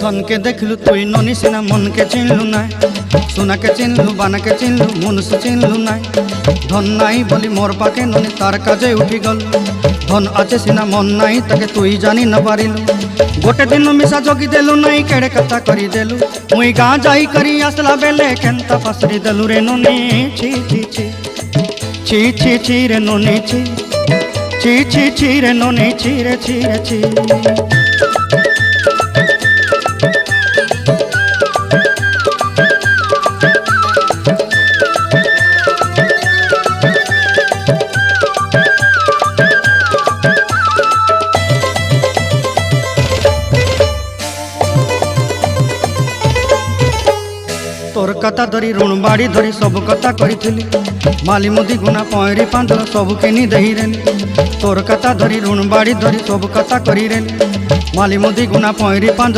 धन के देखलु तुई ननी सिना मन के चिन्हलु ना सोना के चिन्हलु बाना के चिन्हलु मनुष्य चिन्हलु ना धन नाई बोली मोर पाके ननी तार काजे उठी गल धन आचे सिना मन नाई ताके तुई जानी न पारिलु गोटे दिन मिसा जगी देलु नाई केड़े कथा करी देलु मुई गाँ जाई करी आसला बेले केंता फासरी देलु रे ननी छी छी छी छी छी छी रे ननी छी छी छी छी रे ननी छी रे छी रे छी। तोर कथा धरी ऋण बाड़ी धरी सब कथा करी माली मुदी गुना पहरी पांदर सब किनी दही रेली तोर कथा धरी ऋण बाड़ी धरी सब कथा करी रेली माली मुदी गुना पहरी पांदर